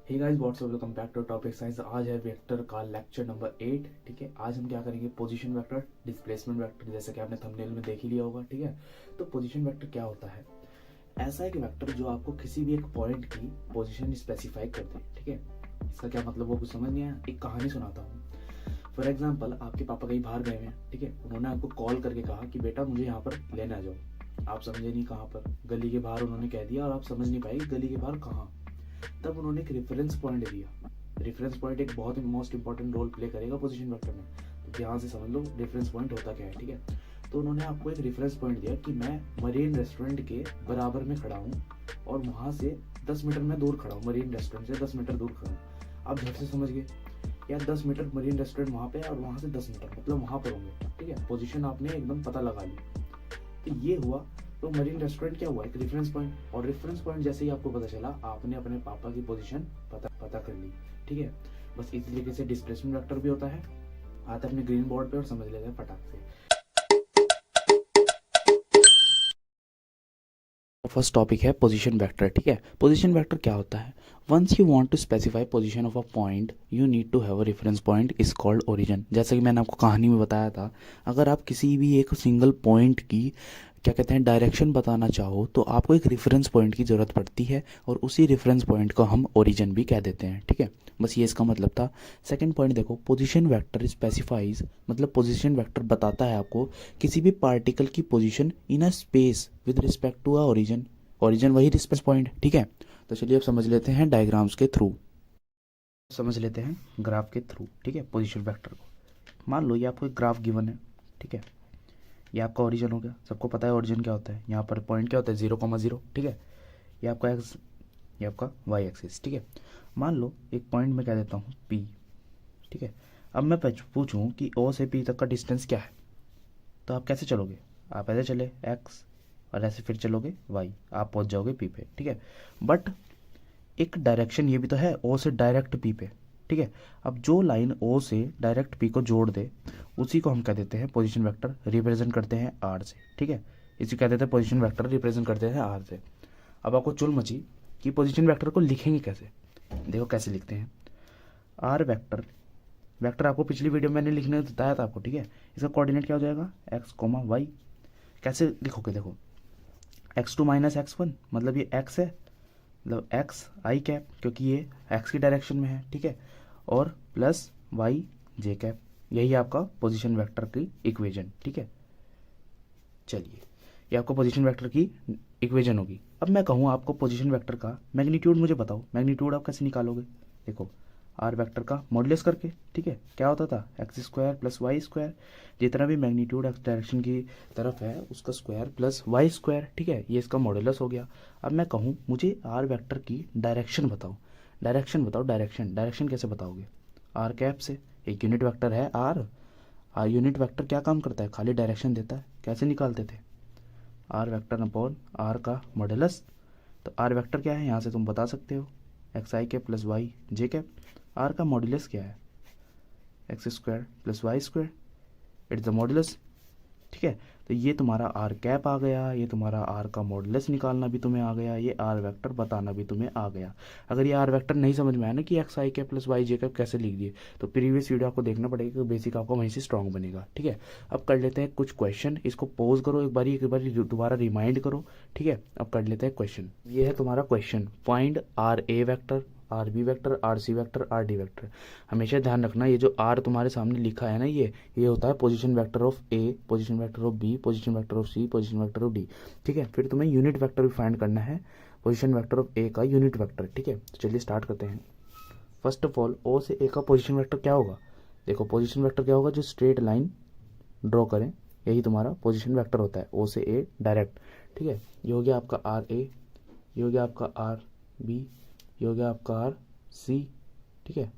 Hey guys what's up, welcome back to topic science. आज है vector का लेक्चर नंबर 8। ठीक है, आज हम क्या करेंगे, पोजीशन वेक्टर, डिस्प्लेसमेंट वेक्टर, जैसे कि आपने थंबनेल में देख ही लिया होगा। ठीक है, तो पोजीशन वेक्टर क्या होता है? ऐसा एक वेक्टर जो आपको किसी भी एक पॉइंट की पोजीशन स्पेसिफाई कर दे। ठीक है, इसका क्या मतलब वो कुछ समझ नहीं आया? एक कहानी सुनाता हूँ। फॉर एग्जाम्पल, आपके पापा कहीं बाहर गए हुए हैं। ठीक है, उन्होंने आपको कॉल करके कहा कि बेटा मुझे यहाँ पर लेने आ जाओ। आप समझे नहीं कहाँ पर, गली के बाहर उन्होंने कह दिया और आप समझ नहीं पाए गली के बाहर कहाँ। तब उन्होंने एक रेफरेंस पॉइंट दिया। रेफरेंस पॉइंट एक बहुत ही मोस्ट इंपॉर्टेंट रोल प्ले करेगा पोजीशन वेक्टर में, तो ध्यान से समझ लो रेफरेंस पॉइंट होता क्या है। ठीक है, तो उन्होंने आपको एक रेफरेंस पॉइंट दिया कि मैं मरीन रेस्टोरेंट के बराबर में खड़ा हूँ और वहां से 10 मीटर में दूर खड़ा हूँ, मरीन रेस्टोरेंट से 10 मीटर दूर खड़ा हूँ। आप झट से समझ गए यार, 10 मीटर मरीन रेस्टोरेंट वहां पे और वहां से 10 मीटर मतलब वहां पर होंगे। ठीक है, पोजीशन आपने एकदम पता लगा ली। तो ये हुआ। तो मरीन रेस्टोरेंट क्या हुआ, एक रेफरेंस पॉइंट। और रेफरेंस पॉइंट जैसे ही आपको पता चला, आपने अपने पापा की पोजीशन पता कर ली। ठीक है, बस इसी तरीके से डिस्प्लेसमेंट वेक्टर भी होता है। आते अपने ग्रीन बोर्ड पे और समझ लेते हैं फटाक से। फर्स्ट टॉपिक है पोजीशन वेक्टर। ठीक है, पोजीशन वेक्टर क्या होता है? Once you want to specify position of a point, you need to have a reference point is called origin. जैसा कि मैंने आपको कहानी में बताया था, अगर आप किसी भी एक सिंगल पॉइंट की क्या कहते हैं डायरेक्शन बताना चाहो, तो आपको एक रेफरेंस पॉइंट की ज़रूरत पड़ती है और उसी रेफरेंस पॉइंट को हम ओरिजिन भी कह देते हैं। ठीक है, बस ये इसका मतलब था। सेकंड पॉइंट देखो, पोजीशन वेक्टर स्पेसिफाइज, मतलब पोजीशन वेक्टर बताता है आपको किसी भी पार्टिकल की position in a space with respect to a origin. Origin वही रेफरेंस पॉइंट। ठीक है, तो चलिए अब समझ लेते हैं डायग्राम्स के थ्रू, समझ लेते हैं ग्राफ के थ्रू। ठीक है, पोजीशन वेक्टर को मान लो ये आपको एक ग्राफ गिवन है। ठीक है, ये आपका ओरिजिन हो गया। सबको पता है ओरिजिन क्या होता है, यहाँ पर पॉइंट क्या होता है, 0,0। ठीक है, ये आपका एक्स, ये आपका वाई एक्सिस। ठीक है, मान लो एक पॉइंट में कह देता हूँ पी। ठीक है, अब मैं पूछूं कि ओ से पी तक का डिस्टेंस क्या है, तो आप कैसे चलोगे? आप ऐसे चले एक्स और ऐसे फिर चलोगे वाई, आप पहुंच जाओगे पी पे। ठीक है, बट एक डायरेक्शन ये भी तो है, ओ से डायरेक्ट पी पे। ठीक है, अब जो लाइन ओ से डायरेक्ट पी को जोड़ दे, उसी को हम कह देते हैं पोजीशन वेक्टर, रिप्रेजेंट करते हैं आर से। ठीक है, इसी कह देते हैं पोजीशन वेक्टर, रिप्रेजेंट करते हैं आर से। अब आपको चुल मची कि पोजीशन वेक्टर को लिखेंगे कैसे। देखो कैसे लिखते हैं, आर वेक्टर। वेक्टर आपको पिछली वीडियो में मैंने लिखने बताया था आपको। ठीक है, इसका कोऑर्डिनेट क्या हो जाएगा, एक्स कोमा वाई। कैसे लिखोगे, देखो x2 - x1 मतलब ये x है, मतलब एक्स आई कैप, क्योंकि ये एक्स की डायरेक्शन में है। ठीक है, और प्लस वाई जे कैप, यही आपका पोजीशन वेक्टर की इक्वेशन। ठीक है, चलिए ये आपको पोजीशन वेक्टर की इक्वेशन होगी। अब मैं कहूँ आपको पोजीशन वेक्टर का मैग्नीट्यूड मुझे बताओ, मैग्नीट्यूड आप कैसे निकालोगे? देखो आर वेक्टर का मॉडुलस करके। ठीक है, क्या होता था, X square plus Y square, जितना भी मैग्नीट्यूड एक्स डायरेक्शन की तरफ है उसका स्क्वायर प्लस वाई स्क्वायर। ठीक है, ये इसका मॉडुलस हो गया। अब मैं कहूँ मुझे आर वेक्टर की डायरेक्शन बताओ, डायरेक्शन बताओ, डायरेक्शन डायरेक्शन कैसे बताओगे? आर कैप से, एक यूनिट वेक्टर है आर। आर यूनिट वेक्टर क्या काम करता है, खाली डायरेक्शन देता है। कैसे निकालते थे, आर वेक्टर अपॉन आर का मॉडुलस। तो आर वेक्टर क्या है, यहाँ से तुम बता सकते हो, एक्स आई कैप प्लस वाई जे कैप। आर का मॉडुलस क्या है, X square plus Y square, it's the modulus. ठीक है, तो ये तुम्हारा आर कैप आ गया, ये तुम्हारा आर का मॉडुलस निकालना भी तुम्हें आ गया, ये आर वेक्टर बताना भी तुम्हें आ गया। अगर ये आर वेक्टर नहीं समझ में आया ना कि एक्स आई कैप प्लस वाई जे कैप कैसे लिख दिए, तो प्रीवियस वीडियो आपको देखना पड़ेगा, क्योंकि बेसिक आपको वहीं से स्ट्रॉन्ग बनेगा। ठीक है, अब कर लेते हैं कुछ क्वेश्चन, इसको पोज करो एक बारी दोबारा रिमाइंड करो। ठीक है, अब कर लेते हैं क्वेश्चन। ये है तुम्हारा question, find R A vector, R B vector, R C vector, R D vector. हमेशा ध्यान रखना, ये जो आर तुम्हारे सामने लिखा है ना, ये होता है position vector of A, position vector of B, position vector of C, position vector of D. ठीक है, फिर तुम्हें यूनिट वेक्टर भी फाइंड करना है, पोजीशन वेक्टर ऑफ ए का यूनिट वेक्टर। ठीक है, तो चलिए स्टार्ट करते हैं। फर्स्ट ऑफ ऑल, ओ से ए का पोजीशन वेक्टर क्या होगा? देखो पोजीशन वेक्टर क्या होगा, जो स्ट्रेट लाइन ड्रॉ करें, यही तुम्हारा पोजीशन वेक्टर होता है, ओ से ए डायरेक्ट। ठीक है, ये हो गया आपका आर ए, ये हो गया आपका आर बी, ये हो गया आपका आर सी। ठीक है,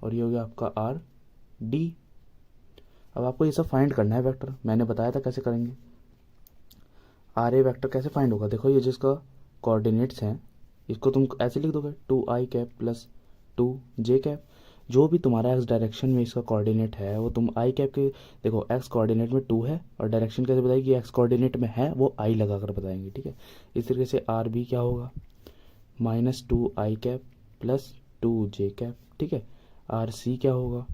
और ये हो गया आपका आर डी। अब आपको ये सब फाइंड करना है वेक्टर, मैंने बताया था कैसे करेंगे। आर ए वेक्टर कैसे फाइंड होगा, देखो ये जिसका कोऑर्डिनेट्स हैं, इसको तुम ऐसे लिख दोगे 2i cap plus 2j cap. जो भी तुम्हारा एक्स डायरेक्शन में इसका कोऑर्डिनेट है वो तुम आई कैप के, देखो एक्स कोऑर्डिनेट में 2 है और डायरेक्शन कैसे बताएगी, एक्स कोऑर्डिनेट में है वो आई लगा कर बताएंगे। ठीक है, इस तरीके से आर बी क्या होगा, -2i cap plus 2j cap, ठीक है। आर सी क्या होगा,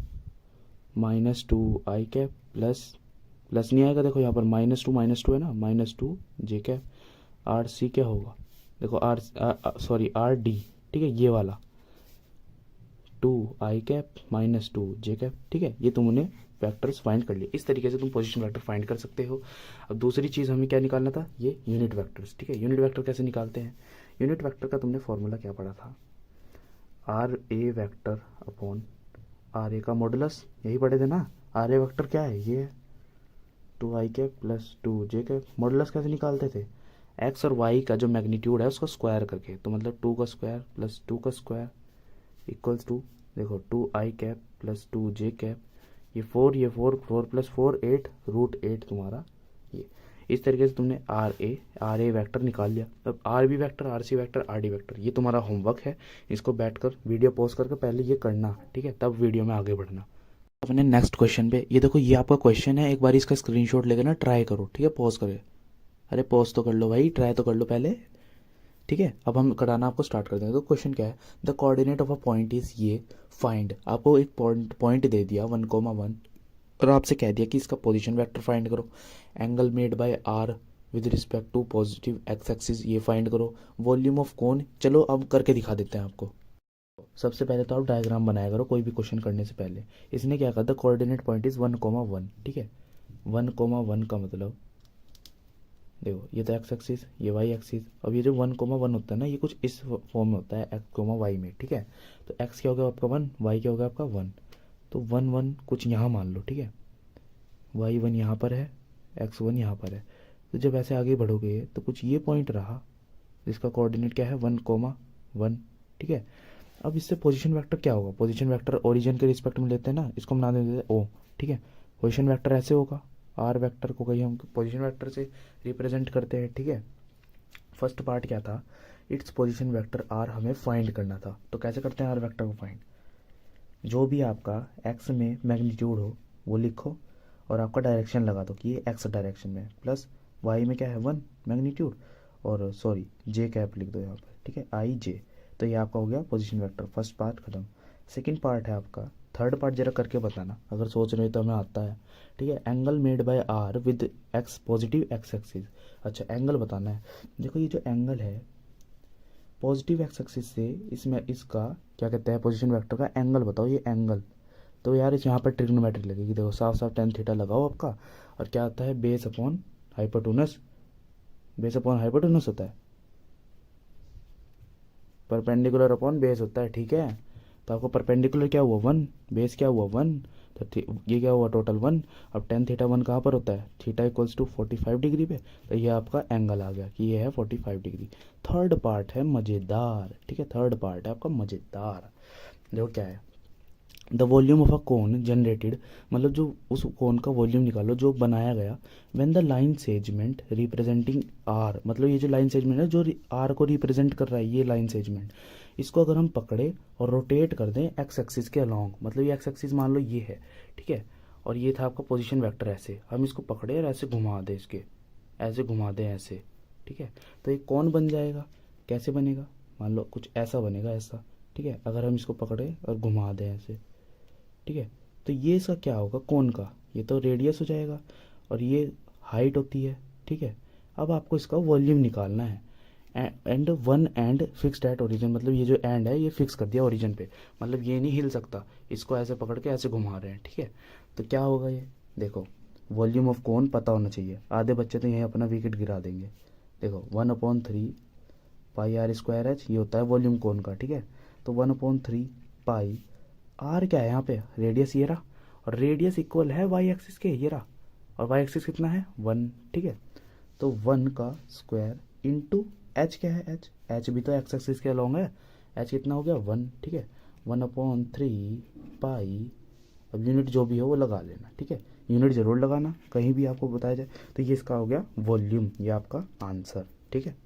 -2i कैप प्लस नहीं आएगा, देखो यहाँ पर -2 है ना, -2j कैप। आर सी क्या होगा, देखो आर डी, ठीक है, ये वाला 2i कैप -2j कैप, ठीक है। ये तुमने वेक्टर्स फाइंड कर लिए। इस तरीके से तुम पोजीशन वेक्टर फाइंड कर सकते हो। अब दूसरी चीज़ हमें क्या निकालना था, ये यूनिट वेक्टर्स, ठीक है। यूनिट वेक्टर कैसे निकालते हैं, यूनिट वेक्टर का तुमने फॉर्मूला क्या पढ़ा था, R A vector upon R A का मॉडुलस, यही पढ़े थे ना। आर ए वेक्टर क्या है, ये 2i cap +2j cap. Modulus कैसे निकालते थे, एक्स और वाई का जो मैग्नीट्यूड है उसका स्क्वायर करके, तो मतलब 2 का स्क्वायर प्लस 2 का स्क्वायर इक्वल्स टू, देखो 2i कैप +2j कैप, ये 4 +4 8 √8 तुम्हारा ये। इस तरीके से तुमने आर ए वेक्टर निकाल लिया। अब R B vector, R C vector, R D vector, ये तुम्हारा होमवर्क है। इसको बैठकर वीडियो पॉज करके पहले ये करना, ठीक है, तब वीडियो में आगे बढ़ना। अपने नेक्स्ट क्वेश्चन पे, ये देखो ये आपका क्वेश्चन है, एक बार इसका स्क्रीनशॉट लेकर ना ट्राई करो, ठीक है, पॉज करे। अरे पॉज तो कर लो भाई, ट्राई तो कर लो पहले, ठीक है। अब हम कराना आपको स्टार्ट कर देंगे। तो क्वेश्चन क्या है, the coordinate of a point is ये, फाइंड। आपको एक पॉइंट दे दिया 1,1 और आपसे कह दिया कि इसका पोजीशन वेक्टर फाइंड करो। Angle made by R with respect to positive X axis, ये फाइंड करो। वॉल्यूम ऑफ कोन, चलो अब करके दिखा देते हैं आपको। सबसे पहले तो आप डायग्राम बनाया करो कोई भी क्वेश्चन करने से पहले। इसने क्या कहा, द कोऑर्डिनेट पॉइंट इज 1,1, ठीक है। 1,1 का मतलब देखो, ये तो एक्स एक्सिस, ये वाई एक्सिस। अब ये जो 1,1 होता है ना, ये कुछ इस फॉर्म में होता है, एक्स वाई में, ठीक है। तो एक्स क्या होगा आपका 1, वाई क्या होगा आपका 1। तो 1 कुछ यहाँ मान लो, ठीक है। वाई 1 यहाँ पर है, एक्स 1 यहाँ पर है। तो जब ऐसे आगे बढ़ोगे तो कुछ ये पॉइंट रहा जिसका कोऑर्डिनेट क्या है 1,1, ठीक है। अब इससे पोजीशन वेक्टर क्या होगा, पोजीशन वेक्टर ओरिजिन के रिस्पेक्ट में लेते हैं ना, इसको हम नाम देते हैं ओ, ठीक है। पोजीशन वेक्टर ऐसे होगा, आर वेक्टर को कहीं हम पोजीशन वेक्टर से रिप्रेजेंट करते हैं, ठीक है। फर्स्ट पार्ट क्या था, इट्स पोजीशन वेक्टर आर हमें फाइंड करना था। तो कैसे करते हैं आर वेक्टर को फाइंड, जो भी आपका एक्स में मैग्नीट्यूड हो वो लिखो और आपका डायरेक्शन लगा दो कि ये एक्स डायरेक्शन में, प्लस वाई में क्या है 1 मैग्नीट्यूड, और सॉरी जे कैप लिख दो यहाँ पर, ठीक है, आई जे। तो ये आपका हो गया पोजीशन वेक्टर, फर्स्ट पार्ट खत्म। सेकंड पार्ट है आपका, थर्ड पार्ट जरा करके बताना, अगर सोच रहे हो तो हमें आता है, ठीक है। Angle made by R with X positive X axis. अच्छा एंगल बताना है, देखो ये जो एंगल है पॉजिटिव एक्स एक्सिस से इसमें, इसका क्या कहते हैं पोजीशन वेक्टर का एंगल बताओ, ये एंगल। तो यार इस यहाँ पर ट्रिग्नोमेट्री लगेगी, देखो साफ साफ tan थीटा लगाओ आपका, और क्या आता है base upon hypotenuse, base upon hypotenuse होता है, परपेंडिकुलर अपॉन बेस होता है, ठीक है। तो आपको परपेंडिकुलर क्या हुआ 1, बेस क्या हुआ 1, तो ये क्या हुआ टोटल 1। अब tan थीटा 1 कहाँ पर होता है, थीटा इक्वल्स टू 45 डिग्री पे, तो ये आपका एंगल आ गया कि ये है 45 डिग्री। थर्ड पार्ट है मज़ेदार, ठीक है, थर्ड पार्ट है आपका मज़ेदार। देखो क्या है, the volume of a cone generated, मतलब जो उस कोन का वॉल्यूम निकालो जो बनाया गया, when the line segment representing R, मतलब ये जो लाइन सेगमेंट है जो आर को रिप्रेजेंट कर रहा है, ये लाइन सेगमेंट, इसको अगर हम पकड़े और रोटेट कर दें एक्स एक्सिस के अलोंग, मतलब ये एक्स एक्सिस मान लो ये है, ठीक है, और ये था आपका पोजीशन वेक्टर, ऐसे हम इसको पकड़े और ऐसे घुमा दें, इसके ऐसे घुमा दें ऐसे, ठीक है। तो ये कौन बन जाएगा, कैसे बनेगा, मान लो कुछ ऐसा बनेगा, ऐसा, ठीक है। अगर हम इसको पकड़े और घुमा दें ऐसे, ठीक है, तो ये इसका क्या होगा कोन का, ये तो रेडियस हो जाएगा और ये हाइट होती है, ठीक है। अब आपको इसका वॉल्यूम निकालना है, and one and fixed at origin, मतलब ये जो एंड है ये फिक्स कर दिया ओरिजिन पे, मतलब ये नहीं हिल सकता, इसको ऐसे पकड़ के ऐसे घुमा रहे हैं, ठीक है। तो क्या होगा ये, देखो वॉल्यूम ऑफ कोन पता होना चाहिए, आधे बच्चे तो यहीं अपना विकेट गिरा देंगे। देखो 1/3 पाई आर स्क्वायर एच, ये होता है वॉल्यूम कोन का, ठीक है। तो 1/3 पाई आर क्या है यहाँ पे, रेडियस ये रहा, और रेडियस इक्वल है वाई एक्सिस के, ये रहा, और वाई एक्सिस कितना है 1, ठीक है। तो 1 का स्क्वायर इंटू एच क्या है, एच भी तो एक्स एक्सिस के अलॉन्ग है, एच कितना हो गया 1, ठीक है। 1/3 पाई, अब यूनिट जो भी हो वो लगा लेना, ठीक है, यूनिट जरूर लगाना कहीं भी आपको बताया जाए। तो ये इसका हो गया वॉल्यूम, ये आपका आंसर, ठीक है।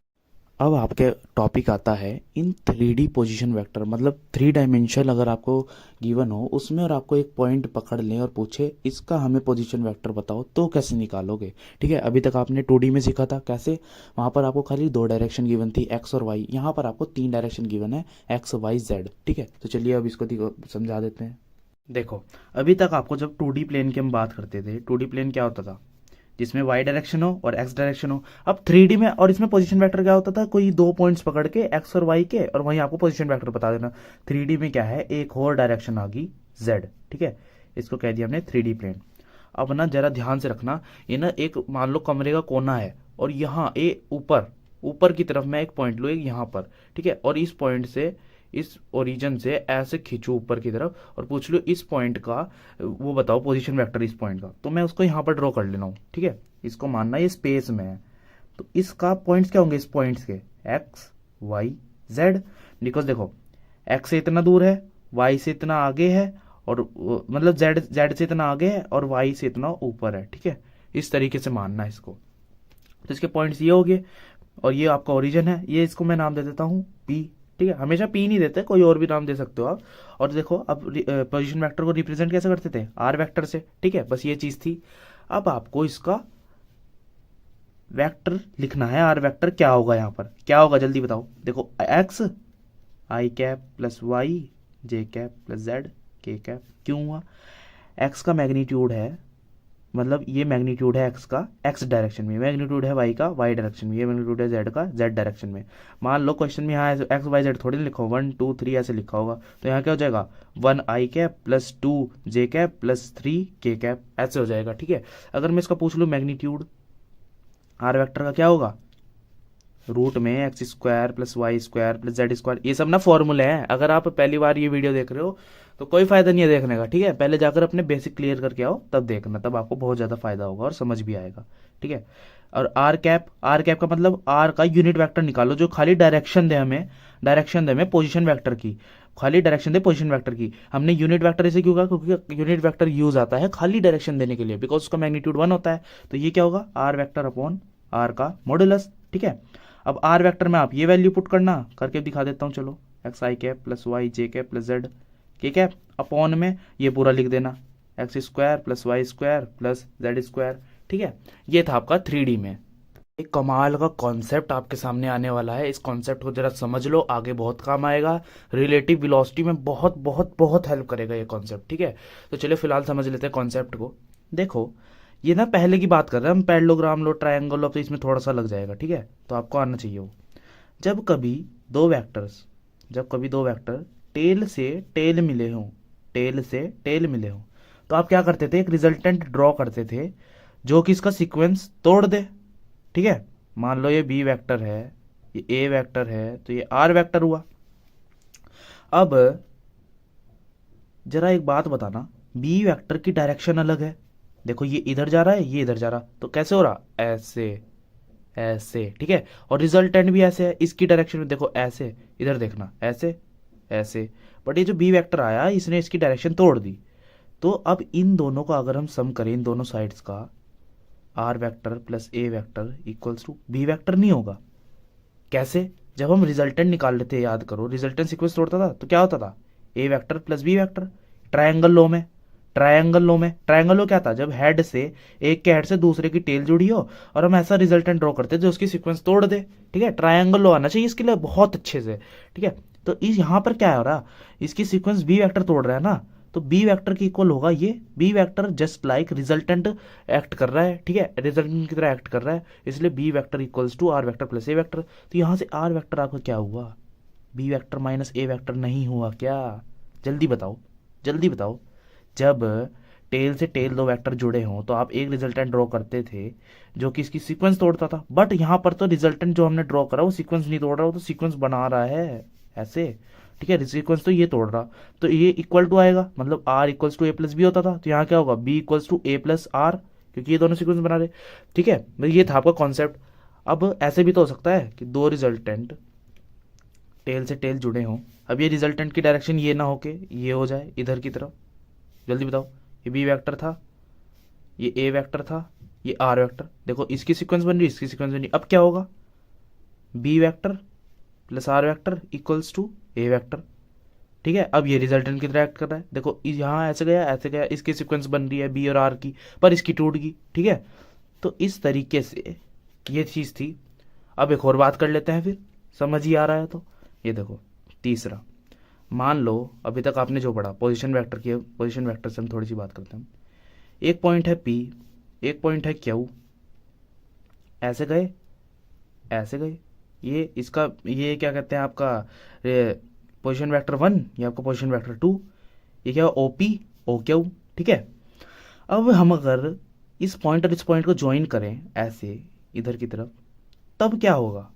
अब आपके टॉपिक आता है इन 3D पोजीशन वेक्टर, मतलब 3 डायमेंशन अगर आपको गिवन हो उसमें और आपको एक पॉइंट पकड़ लें और पूछे इसका हमें पोजीशन वेक्टर बताओ तो कैसे निकालोगे। ठीक है, अभी तक आपने 2D में सीखा था कैसे, वहाँ पर आपको खाली 2 डायरेक्शन गिवन थी एक्स और वाई, यहाँ पर आपको 3 डायरेक्शन गिवन है एक्स वाई जेड। ठीक है, तो चलिए अब इसको समझा देते हैं। देखो, अभी तक आपको जब 2D प्लेन की हम बात करते थे, 2D प्लेन क्या होता था, जिसमें वाई डायरेक्शन हो और एक्स डायरेक्शन हो। अब 3D में और इसमें पोजीशन वेक्टर क्या होता था, कोई 2 पॉइंट्स पकड़ के एक्स और वाई के और वहीं आपको पोजीशन वेक्टर बता देना। 3D में क्या है, एक और डायरेक्शन आ गई जेड। ठीक है, इसको कह दिया हमने 3D प्लेन। अब ना जरा ध्यान से रखना, ये ना एक मान लो कमरे का कोना है और यहाँ ए ऊपर ऊपर की तरफ मैं एक पॉइंट लूँ एक यहाँ पर। ठीक है, और इस पॉइंट से इस ओरिजिन से ऐसे खींचू ऊपर की तरफ और पूछ लो इस पॉइंट का वो बताओ पोजीशन वेक्टर इस पॉइंट का, तो मैं उसको यहाँ पर ड्रॉ कर लेना हूँ। ठीक है, इसको मानना ये स्पेस में है, तो इसका पॉइंट्स क्या होंगे इस पॉइंट्स के, एक्स वाई जेड। बिकॉज देखो एक्स से इतना दूर है, वाई से इतना आगे है, और मतलब जेड जेड से इतना आगे है और वाई से इतना ऊपर है। ठीक है, इस तरीके से मानना है इसको। तो इसके पॉइंट्स ये हो गए और ये आपका ओरिजिन है, ये इसको मैं नाम दे देता हूँ पी। ठीक है, हमेशा पी नहीं देते, कोई और भी नाम दे सकते हो आप। और देखो अब पोजीशन वेक्टर को रिप्रेजेंट कैसे करते थे, आर वेक्टर से। ठीक है, बस ये चीज थी। अब आपको इसका वेक्टर लिखना है, आर वेक्टर क्या होगा, यहाँ पर क्या होगा जल्दी बताओ। देखो एक्स आई कैप प्लस वाई जे cap plus z k cap. क्यों हुआ, एक्स का मैग्नीट्यूड है, मतलब ये मैग्नीट्यूड है एक्स का एक्स डायरेक्शन में, मैग्नीट्यूड है वाई का वाई डायरेक्शन में, ये मैग्नीट्यूड है जेड का जेड डायरेक्शन में। मान लो क्वेश्चन में यहाँ एक्स वाई जेड थोड़ी लिखा हो, 1 2 3 ऐसे लिखा होगा, तो यहाँ क्या हो जाएगा 1 आई कैप प्लस 2 जे कैप प्लस 3 के कैप, ऐसे हो जाएगा। ठीक है, अगर मैं इसका पूछ लूँ मैग्नीट्यूड आर वेक्टर का क्या होगा, रूट में x square plus Y square plus z square. ये सब ना फॉर्मूले हैं, अगर आप पहली बार ये वीडियो देख रहे हो तो कोई फायदा नहीं है देखने का। ठीक है, पहले जाकर अपने बेसिक क्लियर करके आओ तब देखना, तब आपको बहुत ज़्यादा फायदा होगा और समझ भी आएगा। ठीक है, और आर कैप का मतलब आर का यूनिट वेक्टर निकालो जो खाली डायरेक्शन दे हमें पोजीशन वेक्टर की, खाली डायरेक्शन दे पोजीशन वेक्टर की। हमने यूनिट वेक्टर इसे क्यों कहा, क्योंकि यूनिट वेक्टर यूज आता है खाली डायरेक्शन देने के लिए, बिकॉज उसका मैग्नीट्यूड 1 होता है। तो ये क्या होगा, आर वेक्टर अपॉन आर का मॉडुलस। ठीक है, अब आर वेक्टर में आप ये वैल्यू पुट करना, करके दिखा देता हूँ चलो, एक्स आई कैप प्लस वाई जे cap plus z k cap upon में ये पूरा लिख देना, x square plus Y square plus z square. ठीक है, ये था आपका 3D में। एक कमाल का कॉन्सेप्ट आपके सामने आने वाला है, इस कॉन्सेप्ट को जरा समझ लो, आगे बहुत काम आएगा, रिलेटिव वेलोसिटी में बहुत बहुत बहुत हेल्प करेगा ये कॉन्सेप्ट। ठीक है, तो चलिए फिलहाल समझ लेते हैं कॉन्सेप्ट को। देखो ये ना पहले की बात कर रहे हैं हम, पैरेललोग्राम लो ट्रायंगल लो, तो इसमें थोड़ा सा लग जाएगा। ठीक है, तो आपको आना चाहिए वो। जब कभी दो वेक्टर टेल से टेल मिले हों, तो आप क्या करते थे, एक रिजल्टेंट ड्रॉ करते थे जो कि इसका सीक्वेंस तोड़ दे। ठीक है, मान लो ये बी वेक्टर है, ये ए वेक्टर है, तो ये आर वेक्टर हुआ। अब जरा एक बात बताना, बी वेक्टर की डायरेक्शन अलग है, देखो ये इधर जा रहा है ये इधर जा रहा, तो कैसे हो रहा, ऐसे ऐसे। ठीक है, और रिजल्टेंट भी ऐसे है, इसकी डायरेक्शन में देखो ऐसे, इधर देखना ऐसे ऐसे। बट ये जो बी वेक्टर आया इसने इसकी डायरेक्शन तोड़ दी। तो अब इन दोनों का अगर हम सम करें, इन दोनों साइड्स का, r vector plus a vector equals to b vector नहीं होगा। कैसे, जब हम रिजल्टेंट निकाल लेते हैं, याद करो रिजल्टेंट सीक्वेंस तोड़ता था तो क्या होता था, A vector plus B vector. Triangle law क्या था, जब हेड से एक के हेड से दूसरे की टेल जुड़ी हो और हम ऐसा रिजल्टेंट ड्रॉ करते जो उसकी सीक्वेंस तोड़ दे। ठीक है, ट्रायंगल लो आना चाहिए इसके लिए बहुत अच्छे से। ठीक है, तो इस यहाँ पर क्या हो रहा, इसकी सीक्वेंस बी वेक्टर तोड़ रहा है ना, तो बी वेक्टर की इक्वल होगा ये, b vector just like resultant act कर रहा है। ठीक है, रिजल्टेंट की तरह एक्ट कर रहा है, इसलिए b vector equals to r vector plus a vector. तो यहाँ से आर वेक्टर आपका क्या हुआ, b vector minus a vector नहीं हुआ क्या, जल्दी बताओ जल्दी बताओ। जब टेल से टेल दो वेक्टर जुड़े हों तो आप एक रिजल्टेंट ड्रॉ करते थे जो कि इसकी सीक्वेंस तोड़ता था, बट यहाँ पर तो रिजल्टेंट जो हमने ड्रॉ करा वो सीक्वेंस नहीं तोड़ रहा, वो तो सीक्वेंस बना रहा है ऐसे। ठीक है, सीक्वेंस तो ये तोड़ रहा, तो ये इक्वल टू आएगा, मतलब r equals to a plus b होता था, तो यहाँ क्या होगा b equals to a plus r, क्योंकि ये दोनों सीक्वेंस बना रहे। ठीक है, ये था आपका कॉन्सेप्ट। अब ऐसे भी तो हो सकता है कि दो रिजल्टेंट टेल से टेल जुड़े हों, अब ये रिजल्टेंट की डायरेक्शन ये ना होके ये हो जाए इधर की तरफ, जल्दी बताओ। ये बी वेक्टर था, ये ए वेक्टर था, ये आर वेक्टर, देखो इसकी सीक्वेंस बन रही इसकी सीक्वेंस बन रही, अब क्या होगा, b vector plus r vector equals to a vector, ठीक है। अब ये रिजल्टेंट की तरह एक्ट कर रहा है, देखो यहाँ ऐसे गया, इसकी सीक्वेंस बन रही है बी और आर की, पर इसकी टूट गई, ठीक है। तो इस तरीके से ये चीज़ थी। अब एक और बात कर लेते हैं, फिर समझ ही आ रहा है तो। ये देखो तीसरा, मान लो अभी तक आपने जो पढ़ा पोजीशन वेक्टर की, पोजीशन वेक्टर से हम थोड़ी सी बात करते हैं। एक पॉइंट है पी, एक पॉइंट है क्यू, ऐसे गए ऐसे गए, ये इसका ये क्या कहते हैं आपका पोजीशन वेक्टर 1, ये आपका पोजीशन वेक्टर 2, ये क्या ओ पी ओ क्यू, ठीक है। अब हम अगर इस पॉइंट और इस पॉइंट को ज्वाइन करें ऐसे इधर की तरफ, तब क्या होगा,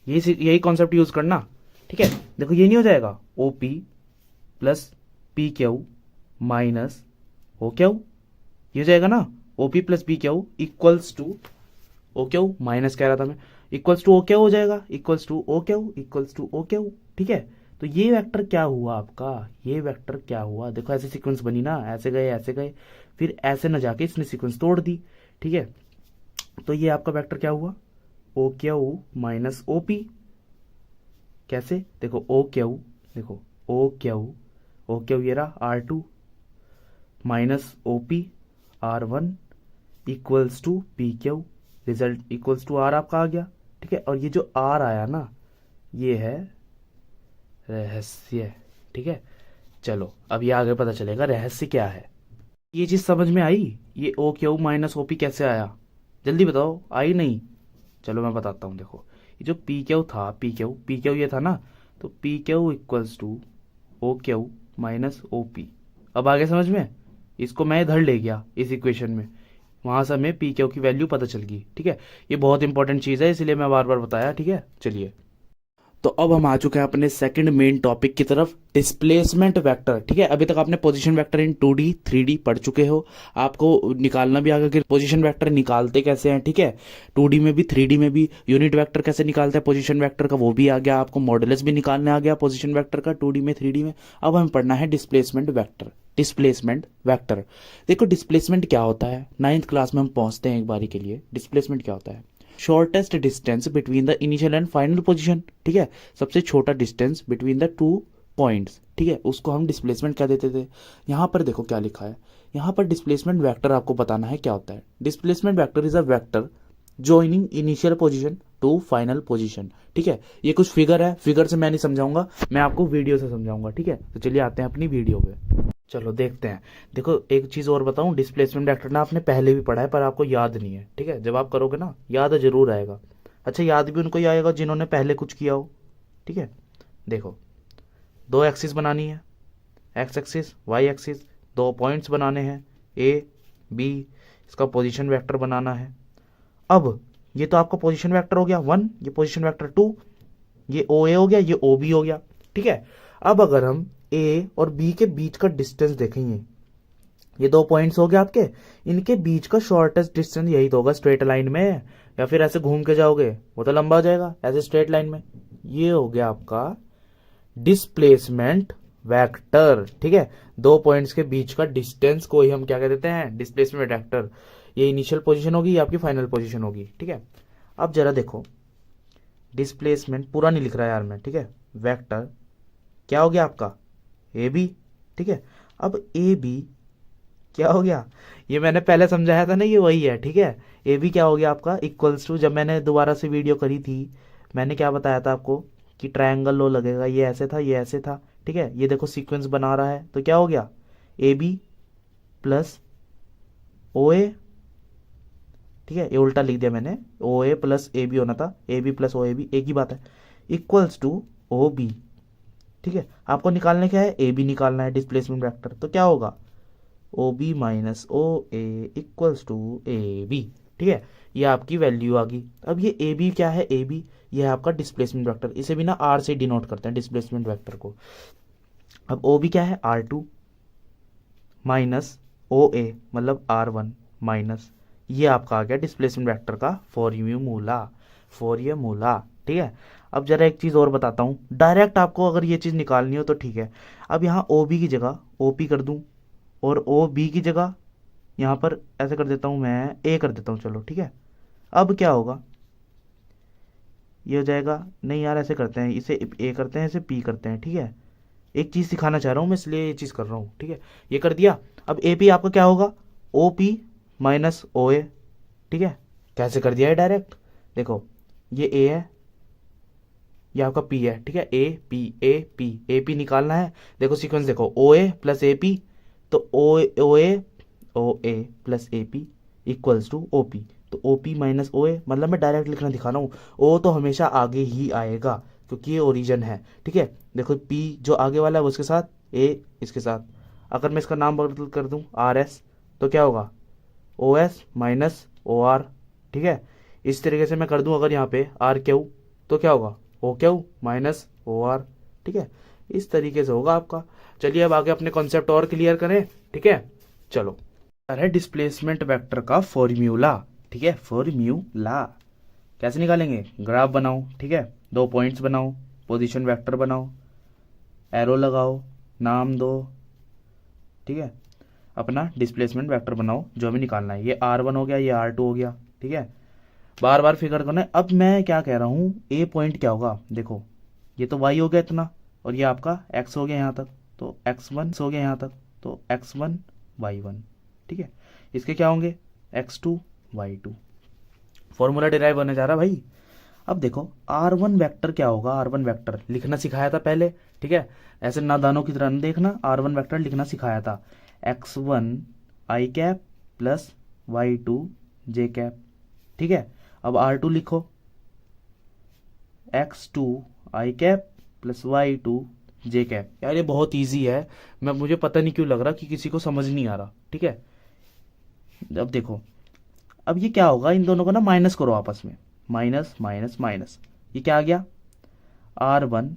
यही कॉन्सेप्ट यूज करना, ठीक है। देखो ये नहीं हो जाएगा O P plus P Q minus O Q, ये हो जाएगा ना, O P plus P Q equals to O Q, minus कह रहा था मैं, इक्वल्स टू ओ क्यू हो जाएगा, equals to O Q equals to O Q, ठीक है। तो ये वेक्टर क्या हुआ आपका, ये वेक्टर क्या हुआ, देखो ऐसे सीक्वेंस बनी ना, ऐसे गए, फिर ऐसे न जाके इसने सीक्वेंस तोड़ दी, ठीक है। तो ये आपका वेक्टर क्या हुआ, O Q minus O P, कैसे, देखो ओ क्यू, देखो ओ क्यू ये रहा R2 minus O P R1 equals to P Q, result equals to r आपका आ गया, ठीक है। और ये जो आर आया ना, ये है रहस्य, ठीक है। चलो अब ये आगे पता चलेगा रहस्य क्या है। ये चीज समझ में आई, ये O Q minus O P कैसे आया, जल्दी बताओ, आई नहीं, चलो मैं बताता हूँ। देखो ये जो पी क्यू था, पी क्यू ये था ना, तो P Q equals to O Q minus O P. अब आगे समझ में, इसको मैं इधर ले गया इस इक्वेशन में, वहां से हमें पी क्यू की वैल्यू पता चल गई, ठीक है। ये बहुत इंपॉर्टेंट चीज़ है, इसलिए मैं बार बार बताया, ठीक है। चलिए, तो अब हम आ चुके हैं अपने सेकंड मेन टॉपिक की तरफ, डिस्प्लेसमेंट वेक्टर, ठीक है। अभी तक आपने पोजीशन वेक्टर इन 2D 3D पढ़ चुके हो, आपको निकालना भी आ गया कि पोजीशन वेक्टर निकालते कैसे हैं, ठीक है। 2D में भी 3D में भी यूनिट वेक्टर कैसे निकालते हैं पोजीशन वेक्टर का, वो भी आ गया आपको, मॉडुलस भी निकालने आ गया पोजीशन वेक्टर का 2D में 3D में। अब हमें पढ़ना है डिस्प्लेसमेंट वेक्टर। डिस्प्लेसमेंट वेक्टर, देखो डिस्प्लेसमेंट क्या होता है, 9th क्लास में हम पहुंचते हैं एक बारी के लिए। डिस्प्लेसमेंट क्या होता है, shortest distance between the initial and final position, ठीक है। सबसे छोटा distance between the two points, ठीक है, उसको हम डिस्प्लेसमेंट कह देते थे। यहां पर देखो क्या लिखा है, यहां पर डिस्प्लेसमेंट वेक्टर आपको बताना है क्या होता है। Displacement vector is a vector joining initial position to final position, ठीक है। ये कुछ फिगर है, फिगर से मैं नहीं समझाऊंगा, मैं आपको वीडियो से समझाऊंगा, ठीक है। तो चलिए आते हैं अपनी वीडियो पे, चलो देखते हैं। देखो एक चीज और बताऊं, डिस्प्लेसमेंट वेक्टर ना आपने पहले भी पढ़ा है पर आपको याद नहीं है, ठीक है। जब आप करोगे ना याद जरूर आएगा। अच्छा याद भी उनको ही आएगा जिन्होंने पहले कुछ किया हो, ठीक है। देखो दो एक्सिस बनानी है, एक्स एक्सिस वाई एक्सिस, दो पॉइंट्स बनाने हैं ए बी, इसका पोजीशन वेक्टर बनाना है। अब ये तो आपका पोजीशन वेक्टर हो गया 1, ये पोजीशन वेक्टर 2, ये ओ ए हो गया, ये ओ बी हो गया, ठीक है। अब अगर हम ए और बी के बीच का डिस्टेंस देखेंगे, ये दो पॉइंट्स हो गए आपके, इनके बीच का शॉर्टेस्ट डिस्टेंस यही तो होगा स्ट्रेट लाइन में, या फिर ऐसे घूम के जाओगे वो तो लंबा हो जाएगा, ऐसे स्ट्रेट लाइन में। ये हो गया आपका डिस्प्लेसमेंट वेक्टर, ठीक है। दो पॉइंट्स के बीच का डिस्टेंस को ही हम क्या कह देते हैं, डिस्प्लेसमेंट वेक्टर। ये इनिशियल पोजीशन होगी, ये आपकी फाइनल पोजीशन होगी, ठीक है। अब जरा देखो डिस्प्लेसमेंट पूरा नहीं लिख रहा यार मैं, ठीक है। वेक्टर क्या हो गया आपका ए बी, ठीक है। अब ए बी क्या हो गया, ये मैंने पहले समझाया था ना, ये वही है, ठीक है। ए बी क्या हो गया आपका इक्वल्स टू, जब मैंने दोबारा से वीडियो करी थी मैंने क्या बताया था आपको कि ट्रायंगल लो लगेगा, ये ऐसे था ये ऐसे था, ठीक है। ये देखो सीक्वेंस बना रहा है, तो क्या हो गया ए बी प्लस ओ ए, ठीक है। ये उल्टा लिख दिया मैंने, ओ ए प्लस ए बी होना था, A B plus O A B एक ही बात है, इक्वल्स टू ओ बी, ठीक है। आपको निकालने क्या है, ए बी निकालना है डिस्प्लेसमेंट वेक्टर, तो क्या होगा O B minus O A equals to A B, ठीक है। ये आपकी वैल्यू आ गई। अब ये ए बी क्या है, ए बी ये है आपका डिस्प्लेसमेंट वेक्टर, इसे भी ना आर से डिनोट करते हैं डिस्प्लेसमेंट वेक्टर को। अब ओ बी क्या है R2 माइनस ओ ए मतलब R1 माइनस, ये आपका आ गया डिस्प्लेसमेंट वेक्टर का फॉर्मूला, ठीक है। अब जरा एक चीज और बताता हूँ, डायरेक्ट आपको अगर ये चीज निकालनी हो तो ठीक है। अब यहाँ ओ बी की जगह ओ पी कर दूं, और ओ बी की जगह यहाँ पर ऐसे कर देता हूँ मैं ए कर देता हूँ, चलो ठीक है। अब क्या होगा, ये हो जाएगा, नहीं यार ऐसे करते हैं, इसे ए करते हैं, इसे पी करते हैं, ठीक है। एक चीज़ सिखाना चाह रहा हूँ मैं, इसलिए ये चीज़ कर रहा हूँ, ठीक है। ये कर दिया। अब ए पी आपका क्या होगा, ओ पी माइनस ओ ए, ठीक है। कैसे कर दिया है डायरेक्ट, देखो ये ए है, ये आपका पी है, ठीक है। A P A P, A P निकालना है। देखो सीक्वेंस देखो, ओ ए प्लस ए पी, तो O A plus A P equals to O P. तो ओ पी माइनस ओ ए, मतलब मैं डायरेक्ट लिखना दिखा रहा हूँ। ओ तो हमेशा आगे ही आएगा क्योंकि ये ओरिजिन है, ठीक है। देखो पी जो आगे वाला है वो इसके साथ, ए इसके साथ। अगर मैं इसका नाम बदल कर दूँ आर एस, तो क्या होगा, O S minus O R, ठीक है। इस तरीके से मैं कर दूँ अगर यहाँ पे आर क्यू, तो क्या होगा, O Q minus O R, ठीक है। इस तरीके से होगा आपका। चलिए अब आगे अपने कॉन्सेप्ट और क्लियर करें, ठीक है। चलो, है डिस्प्लेसमेंट वेक्टर का फॉर्म्यूला, ठीक है। फॉर्म्यूला कैसे निकालेंगे, ग्राफ बनाओ, ठीक है। 2 पॉइंट्स बनाओ, पोजीशन वेक्टर बनाओ, एरो लगाओ, नाम दो, ठीक है। अपना डिस्प्लेसमेंट वेक्टर बनाओ जो हमें निकालना है। ये R1 हो गया, ये R2 हो गया, ठीक है। बार बार फिगर करना है। अब मैं क्या कह रहा हूँ, ए पॉइंट क्या होगा, देखो ये तो y हो गया इतना, और ये आपका x हो गया यहाँ तक, तो x1 हो गया यहाँ तक, तो x1 y1, ठीक है। इसके क्या होंगे, x2 y2। फॉर्मूला डिराइव होने जा रहा भाई। अब देखो R1 वेक्टर क्या होगा, R1 वेक्टर लिखना सिखाया था पहले, ठीक है। ऐसे नादानों की तरह न देखना, R1 वेक्टर लिखना सिखाया था, x1 I cap plus y2 J cap, ठीक है। अब R2 लिखो, x2 आई कैप प्लस y2 जे कैप। यार ये बहुत इजी है, मुझे पता नहीं क्यों लग रहा कि किसी को समझ नहीं आ रहा, ठीक है। अब देखो, अब ये क्या होगा, इन दोनों को ना माइनस करो आपस में, माइनस माइनस माइनस, ये क्या आ गया, R1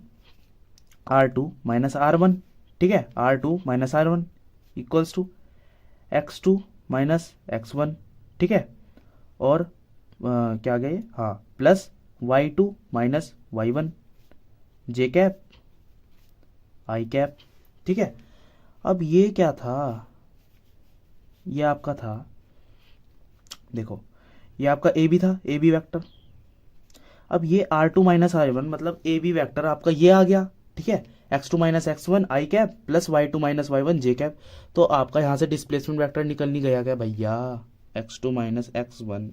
R2 माइनस R1, ठीक है। R2 minus R1 equals to x2 minus x1, ठीक है। और क्या आ गया ये, हाँ, plus y2 minus y1 J cap आई कैप, ठीक है। अब ये क्या था, ये आपका था, देखो ये आपका ए बी था, ए बी वैक्टर। अब ये R2 माइनस R1 मतलब ए बी वैक्टर आपका ये आ गया, ठीक है। x2 minus x1 I cap plus y2 minus y1 J cap. तो आपका यहाँ से डिस्प्लेसमेंट वेक्टर निकल नहीं गया क्या भैया, x2 minus x1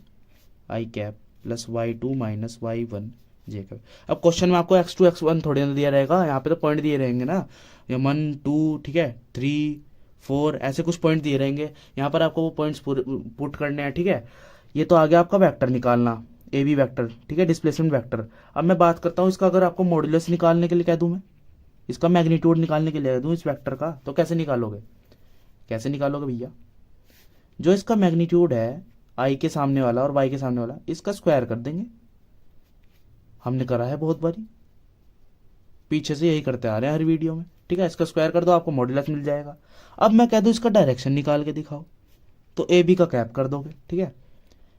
I cap plus y2 minus y1 J cap. अब क्वेश्चन में आपको x2 x1 थोड़ी ना दिया रहेगा, यहाँ पे तो पॉइंट दिए रहेंगे ना, या 1 2, ठीक है, 3 4 ऐसे कुछ पॉइंट दिए रहेंगे, यहाँ पर आपको वो पॉइंट्स पुट करने हैं, ठीक है। ये तो आ गया आपका वेक्टर निकालना, ए बी वैक्टर, ठीक है, डिस्प्लेसमेंट वेक्टर। अब मैं बात करता हूँ इसका, अगर आपको मॉड्यूलस निकालने के लिए कह दूँ, मैं इसका मैग्नीट्यूड निकालने के लिए कह दूँ इस वेक्टर का, तो कैसे निकालोगे, कैसे निकालोगे भैया, जो इसका मैग्नीट्यूड है आई के सामने वाला और वाई के सामने वाला, इसका स्क्वायर कर देंगे। हमने करा है बहुत बारी, पीछे से यही करते आ रहे हैं हर वीडियो में, ठीक है। इसका स्क्वायर कर दो, आपको मॉड्यूलस मिल जाएगा। अब मैं कह दूँ इसका डायरेक्शन निकाल के दिखाओ, तो ए बी का कैप कर दोगे, ठीक है।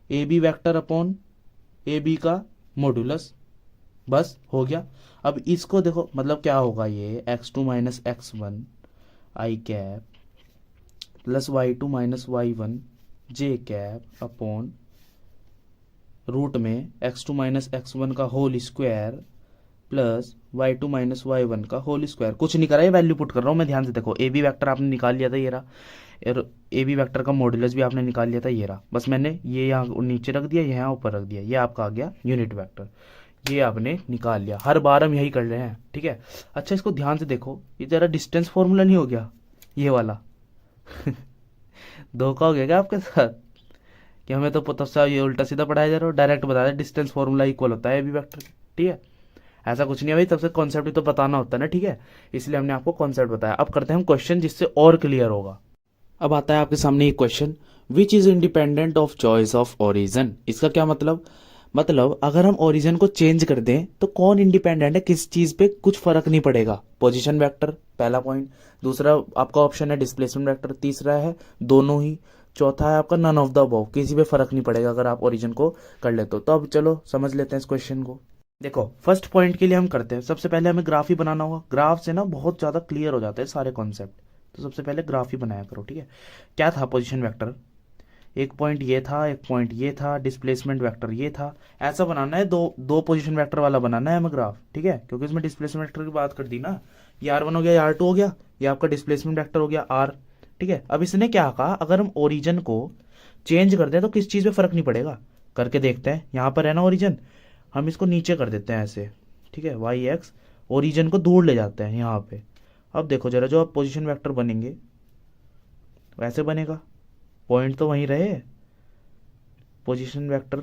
A B vector upon A B का मॉड्यूलस, बस हो गया। अब इसको देखो, मतलब क्या होगा, ये x2 minus x1 I cap plus y2 minus y1 J cap upon root में x2 माइनस x1 का whole square plus y2 minus y1 का होल स्क्वायर। कुछ नहीं करा, ये वैल्यू पुट कर रहा हूँ मैं, ध्यान से देखो। ए बी वैक्टर आपने निकाल लिया था, ये रहा, और ए बी वैक्टर का मॉड्यूलस भी आपने निकाल लिया था, ये रहा। बस मैंने ये यहाँ नीचे रख दिया, ये यहाँ ऊपर रख दिया, ये आपका आ गया यूनिट वेक्टर, ये आपने निकाल लिया। हर बार हम यही कर रहे हैं, ठीक है। अच्छा इसको ध्यान से देखो, ये जरा डिस्टेंस फॉर्मूला नहीं हो गया ये वाला धोखा हो गया क्या आपके साथ, कि हमें तो पता सा ये उल्टा सीधा पढ़ाया जा रहा है, डायरेक्ट बता दें डिस्टेंस फॉर्मूला इक्वल होता है ए बी वैक्टर, ठीक है। ऐसा कुछ नहीं है भाई, तब से कॉन्सेप्ट भी तो बताना होता है ना, ठीक है, इसलिए हमने आपको कॉन्सेप्ट बताया। अब करते हैं हम क्वेश्चन जिससे और क्लियर होगा। अब आता है आपके सामने एक question, which is independent of choice of origin. इसका क्या मतलब अगर हम ओरिजिन को चेंज कर दें तो कौन इंडिपेंडेंट है, किस चीज पे कुछ फर्क नहीं पड़ेगा। पोजीशन वेक्टर पहला पॉइंट, दूसरा आपका ऑप्शन है डिस्प्लेसमेंट वेक्टर, तीसरा है दोनों ही, चौथा है आपका नन ऑफ द अबव, किसी पे फर्क नहीं पड़ेगा अगर आप ओरिजिन को कर लेते हो। तो अब चलो समझ लेते हैं इस क्वेश्चन को। देखो फर्स्ट पॉइंट के लिए हम करते हैं, सबसे पहले हमें ग्राफ ही बनाना होगा। ग्राफ से ना बहुत ज़्यादा क्लियर हो जाते हैं सारे कॉन्सेप्ट, तो सबसे पहले ग्राफ ही बनाया करो, ठीक है। क्या था पोजीशन वेक्टर, एक पॉइंट ये था, एक पॉइंट ये था, डिस्प्लेसमेंट वेक्टर ये था। ऐसा बनाना है, दो दो पोजीशन वेक्टर वाला बनाना है हमें ग्राफ, ठीक है, क्योंकि इसमें डिस्प्लेसमेंट वेक्टर की बात कर दी ना। ये R1 हो गया, ये R2 हो गया, ये आपका डिस्प्लेसमेंट वेक्टर हो गया R, ठीक है। अब इसने क्या कहा, अगर हम ओरिजिन को चेंज कर दें तो किस चीज़ पे फर्क नहीं पड़ेगा, करके देखते हैं। यहाँ पर है ना ओरिजिन, हम इसको नीचे कर देते हैं ऐसे, ठीक है, वाई एक्स, ओरिजिन को दूर ले जाते हैं यहाँ पे। अब देखो जरा, जो अब पोजीशन वेक्टर बनेंगे वैसे बनेगा, पॉइंट तो वहीं रहे, पोजीशन वेक्टर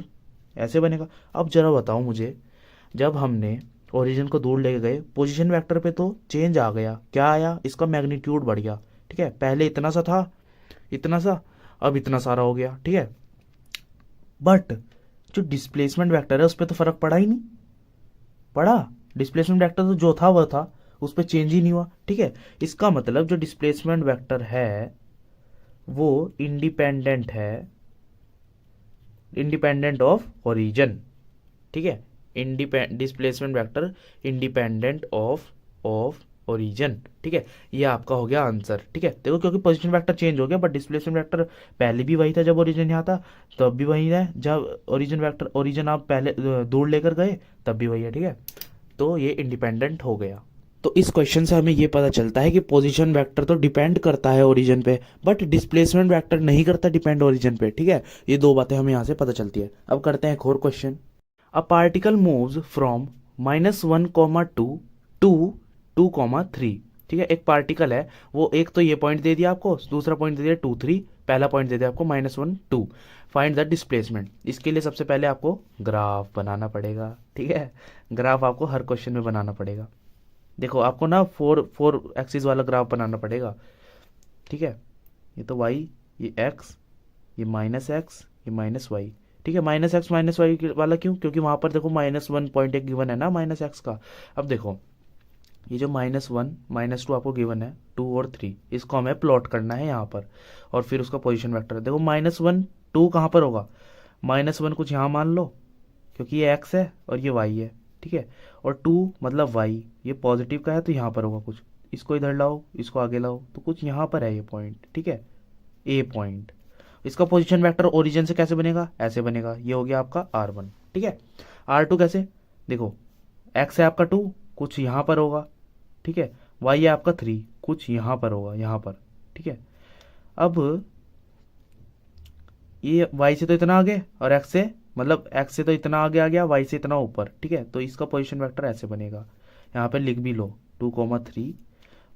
ऐसे बनेगा। अब जरा बताओ मुझे, जब हमने ओरिजिन को दूर लेके गए, पोजीशन वेक्टर पे तो चेंज आ गया, क्या आया, इसका मैग्नीट्यूड बढ़ गया, ठीक है। पहले इतना सा था, इतना सा, अब इतना सारा हो गया, ठीक है। बट जो डिस्प्लेसमेंट वेक्टर है उस पर तो फर्क पड़ा ही नहीं, पड़ा, डिस्प्लेसमेंट वेक्टर तो जो था वह था, उस पर चेंज ही नहीं हुआ, ठीक है। इसका मतलब जो डिस्प्लेसमेंट वेक्टर है वो इंडिपेंडेंट है, इंडिपेंडेंट ऑफ ओरिजिन, ठीक है। Displacement vector independent of origin, ठीक है। ये आपका हो गया आंसर, ठीक है। देखो क्योंकि पोजीशन वेक्टर चेंज हो गया, बट डिस्प्लेसमेंट वेक्टर पहले भी वही था जब ओरिजिन यहाँ था, तब भी वही है जब ओरिजिन आप पहले दूर लेकर गए, तब भी वही है, ठीक है। तो ये इंडिपेंडेंट हो गया। तो इस क्वेश्चन से हमें ये पता चलता है कि पोजीशन वेक्टर तो डिपेंड करता है ओरिजिन पे, बट डिस्प्लेसमेंट वेक्टर नहीं करता डिपेंड ओरिजिन पे, ठीक है। ये दो बातें हमें यहाँ से पता चलती है। अब करते हैं एक और question. A particle moves from -1, 2 to 2, 3, ठीक है। एक पार्टिकल है, वो एक तो ये पॉइंट दे दिया आपको, दूसरा पॉइंट दे दिया 2, 3, पहला पॉइंट दे दिया आपको -1, 2। Find the displacement. इसके लिए सबसे पहले आपको ग्राफ बनाना पड़ेगा, ठीक है। ग्राफ आपको हर क्वेश्चन में बनाना पड़ेगा। देखो आपको ना फोर फोर एक्सिस वाला ग्राफ बनाना पड़ेगा, ठीक है। ये तो वाई, ये एक्स, ये -x, ये -y, ठीक है। -x -y वाला क्यों, क्योंकि वहां पर देखो -1 पॉइंट एक गिवन है ना -x का। अब देखो ये जो -1 -2 आपको गिवन है, 2 और 3, इसको हमें प्लॉट करना है यहाँ पर, और फिर उसका पोजीशन वेक्टर है। देखो -1, 2 कहाँ पर होगा, -1 कुछ यहाँ मान लो, क्योंकि ये x है और ये y है, ठीक है। और 2 मतलब y, ये पॉजिटिव का है तो यहाँ पर होगा कुछ, इसको इधर लाओ, इसको आगे लाओ, तो कुछ यहाँ पर है ये पॉइंट, ठीक है, ए पॉइंट। इसका पोजीशन वेक्टर ओरिजिन से कैसे बनेगा, ऐसे बनेगा, ये हो गया आपका R1, ठीक है। R2 कैसे, देखो x है आपका 2, कुछ यहाँ पर होगा, ठीक है। y है आपका 3, कुछ यहाँ पर होगा, यहाँ पर, ठीक है। अब ये y से तो इतना आगे, और x से, मतलब x से तो इतना आगे आ गया, y से इतना ऊपर, ठीक है। तो इसका पोजीशन वेक्टर ऐसे बनेगा, यहाँ पे लिख भी लो 2, 3,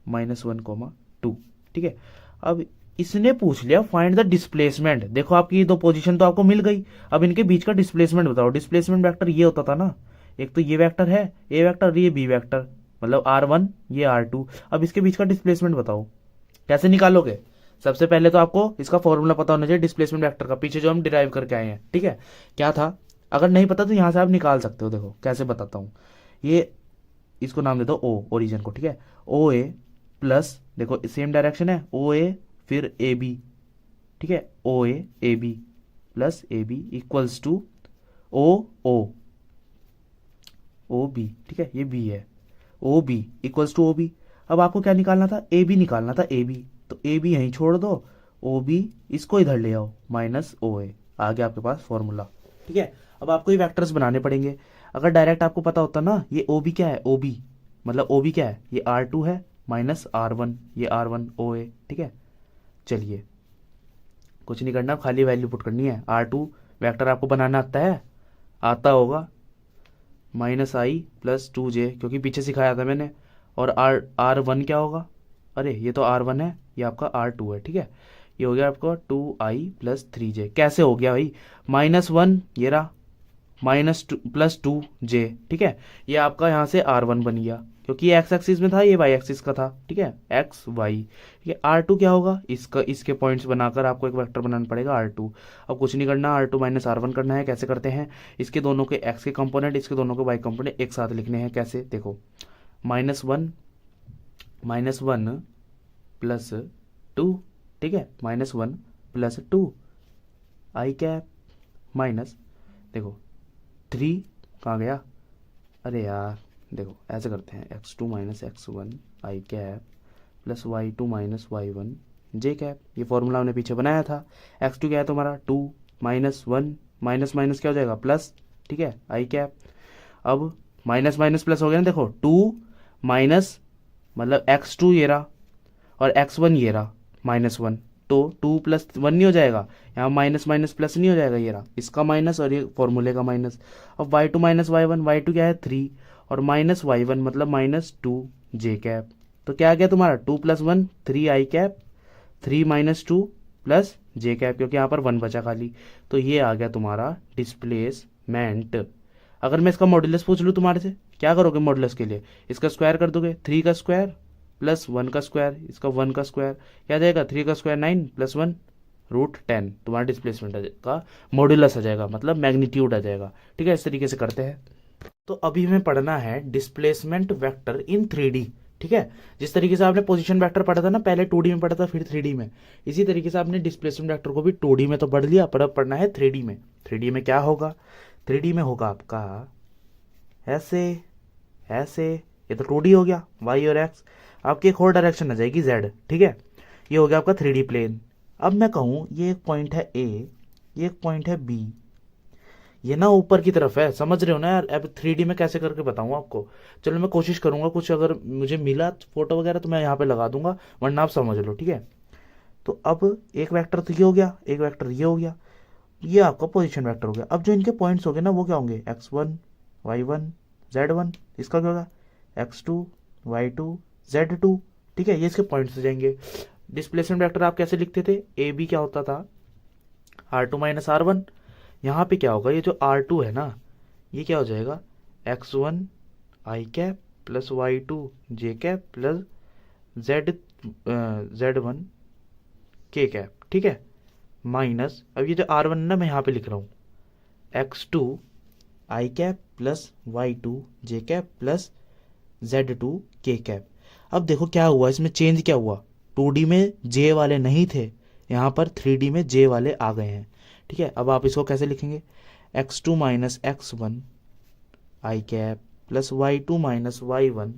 -1, 2, ठीक है। अब इसने पूछ लिया फाइंड द डिस्प्लेसमेंट। देखो आपकी ये दो पोजीशन तो आपको मिल गई, अब इनके बीच का डिस्प्लेसमेंट बताओ। डिस्प्लेसमेंट वेक्टर ये होता था ना, एक तो ये वेक्टर है ए वेक्टर, ये बी वेक्टर, मतलब R1, ये R2। अब इसके बीच का डिस्प्लेसमेंट बताओ, कैसे निकालोगे। सबसे पहले तो आपको इसका फॉर्मूला पता होना चाहिए डिस्प्लेसमेंट वेक्टर का, पीछे जो हम डिराइव करके आए हैं, ठीक है। क्या था, अगर नहीं पता तो यहां से आप निकाल सकते हो। देखो कैसे बताता हूं, ये इसको नाम दे दो ओ, ओरिजिन को, ठीक है। ओ ए प्लस, देखो सेम डायरेक्शन है, ओ ए फिर ए बी, ठीक है, O A B plus A B equals to O O O B, ठीक है, ये बी है, O B equals to O B. अब आपको क्या निकालना था, ए बी निकालना था, ए बी, तो ए बी यहीं छोड़ दो, ओ बी इसको इधर ले आओ, -OA, आ गया आपके पास फॉर्मूला, ठीक है। अब आपको ये वेक्टर्स बनाने पड़ेंगे। अगर डायरेक्ट आपको पता होता ना, ये ओ बी क्या है, ओ बी मतलब ओ बी क्या है, ये R2 है -R1, ये R1 OA, ठीक है। चलिए कुछ नहीं करना, खाली वैल्यू पुट करनी है। R2 वेक्टर आपको बनाना आता है, आता होगा, -I + 2J, क्योंकि पीछे सिखाया था मैंने। और R1 क्या होगा, अरे ये तो R1 है, ये आपका R2 है, ठीक है। ये हो गया आपका 2I + 3J। कैसे हो गया भाई, -1 ये रहा, -2 + 2J, ठीक है। ये आपका यहाँ से R1 बन गया, क्योंकि ये एक्स एक्सिस में था, ये वाई एक्सिस का था, ठीक है, एक्स वाई, ठीक है। R2 क्या होगा, इसका इसके पॉइंट्स बनाकर आपको एक वेक्टर बनाना पड़ेगा R2। अब कुछ नहीं करना, R2 - R1 करना है। कैसे करते हैं, इसके दोनों के एक्स के कंपोनेंट, इसके दोनों के वाई कंपोनेंट एक साथ लिखने हैं। कैसे, देखो -1 + 2, ठीक है, -1 + 2 आई कैप माइनस, देखो 3 कहाँ गया, अरे यार देखो ऐसे करते हैं, x2 - x1 I cap + y2 - y1 J cap, ये फॉर्मूला हमने पीछे बनाया था। x2 क्या है तुम्हारा 2 माइनस 1 माइनस माइनस क्या हो जाएगा प्लस, ठीक है, आई कैप। अब माइनस माइनस प्लस हो गया ना, देखो 2 माइनस मतलब x2 ये रहा और x1 ये रहा -1, तो 2 प्लस 1 नहीं हो जाएगा, यहाँ माइनस माइनस प्लस नहीं हो जाएगा, ये रहा इसका माइनस और ये फॉर्मूले का माइनस। अब y2 माइनस y1 क्या है 3 और माइनस y1 मतलब -2 जे कैप। तो क्या आ गया तुम्हारा 2 प्लस 1 3 आई कैप, 3 माइनस 2 प्लस जे कैप, क्योंकि यहाँ पर 1 बचा खाली। तो ये आ गया तुम्हारा डिस्प्लेसमेंट। अगर मैं इसका मॉड्यूलस पूछ लूँ तुम्हारे से, क्या करोगे मॉड्यूलस के लिए? इसका स्क्वायर कर दोगे, 3 का स्क्वायर प्लस 1 का स्क्वायर, इसका 1 का स्क्वायर क्या आ जाएगा, 3 का स्क्वायर 9 प्लस 1 √10, तुम्हारा डिस्प्लेसमेंट का मॉड्यूलस आ जाएगा, मतलब मैग्नीट्यूड आ जाएगा। ठीक है, इस तरीके से करते हैं। तो अभी हमें पढ़ना है डिस्प्लेसमेंट वेक्टर इन 3D। ठीक है, जिस तरीके से आपने पोजीशन वेक्टर पढ़ा था ना, पहले 2D में पढ़ा था फिर 3D में, इसी तरीके से आपने डिस्प्लेसमेंट वेक्टर को भी 2D में तो पढ़ लिया, पर अब पढ़ना है 3D में। 3D में क्या होगा? 3D में होगा आपका ऐसे ऐसे, ये तो 2D हो गया, y और x, आपकी एक और डायरेक्शन आ जाएगी z। ठीक है, ये हो गया आपका 3D प्लेन। अब मैं कहूँ ये एक पॉइंट है A, ये एक पॉइंट है B, ये ना ऊपर की तरफ है, समझ रहे हो ना यार? अब 3D में कैसे करके बताऊँ आपको? चलो मैं कोशिश करूंगा, कुछ अगर मुझे मिला फोटो वगैरह तो मैं यहाँ पे लगा दूंगा, वरना आप समझ लो। ठीक है, तो अब एक वेक्टर तो ये हो गया, एक वेक्टर ये हो गया, ये आपका पोजीशन वेक्टर हो गया। अब जो इनके पॉइंट्स हो गए ना, वो क्या होंगे? x1 y1 z1, इसका क्या होगा x2 y2 z2। ठीक है, ये इसके पॉइंट्स हो जाएंगे। डिस्प्लेसमेंट वेक्टर आप कैसे लिखते थे? ए बी क्या होता था r2 माइनस r1। यहाँ पे क्या होगा, ये जो r2 है ना, ये क्या हो जाएगा x1 I cap plus y2 J cap plus z1 के कैप। ठीक है, माइनस, अब ये जो r1 ना मैं यहाँ पे लिख रहा हूँ x2 आई कैप प्लस y2 जे कैप प्लस z2 के कैप। अब देखो क्या हुआ, इसमें चेंज क्या हुआ, 2D में j वाले नहीं थे, यहाँ पर 3D में j वाले आ गए हैं। ठीक है, अब आप इसको कैसे लिखेंगे? x2 minus x1 I cap plus y2 minus y1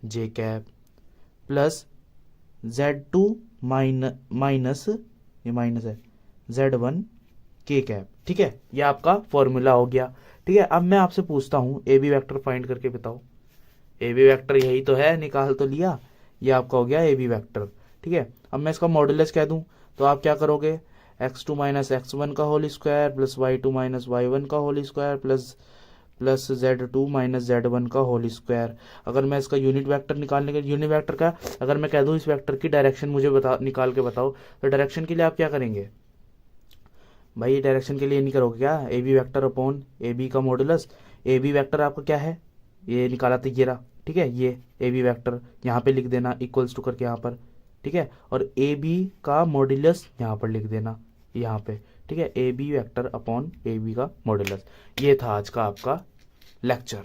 J cap plus z2 minus, ये माइनस है, z1 के कैप। ठीक है, ये आपका फॉर्मूला हो गया। ठीक है, अब मैं आपसे पूछता हूँ ए बी वैक्टर फाइंड करके बताओ। ए बी वैक्टर यही तो है, निकाल तो लिया, ये आपका हो गया ए बी वैक्टर। ठीक है, अब मैं इसका मॉड्यूलस कह दूं तो आप क्या करोगे? x2 माइनस x1 का whole square plus y2 minus y1 का whole square plus z2 minus z1 का होल स्क्वायर। अगर मैं इसका यूनिट वेक्टर निकालने के, यूनिट वेक्टर का अगर मैं कह दूं इस वेक्टर की डायरेक्शन मुझे निकाल के बताओ, तो डायरेक्शन के लिए आप क्या करेंगे भाई? डायरेक्शन के लिए नहीं करोगे क्या? A B vector upon A B का मॉड्यूलस। ए बी वैक्टर आपका क्या है, ये निकाला था, ये रहा। ठीक है, ये ए बी वैक्टर यहाँ पे लिख देना इक्वल्स टू करके यहाँ पर। ठीक है, और ए बी का मॉड्यूलस यहाँ पर लिख देना, यहाँ पे। ठीक है, A B vector upon A B का मॉड्यूलस। ये था आज का आपका लेक्चर।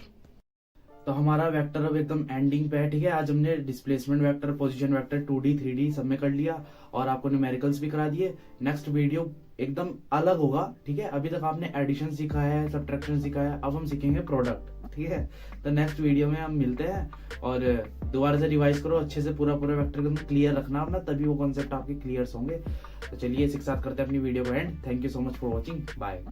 तो हमारा वेक्टर अब एकदम एंडिंग पे है। ठीक है, आज हमने displacement vector, position vector 2D 3D सब में कर लिया और आपको न्यूमेरिकल्स भी करा दिए। नेक्स्ट वीडियो एकदम अलग होगा। ठीक है, अभी तक आपने एडिशन सीखा है, सब्ट्रैक्शन सीखा है, अब हम सीखेंगे प्रोडक्ट। ठीक है, तो नेक्स्ट वीडियो में हम मिलते हैं और दोबारा से रिवाइज करो अच्छे से, पूरा वेक्टर एकदम क्लियर रखना अपना, तभी वो कॉन्सेप्ट आपके क्लियर होंगे। तो चलिए इसी के साथ करते हैं अपनी वीडियो को end. Thank you so much for watching, bye.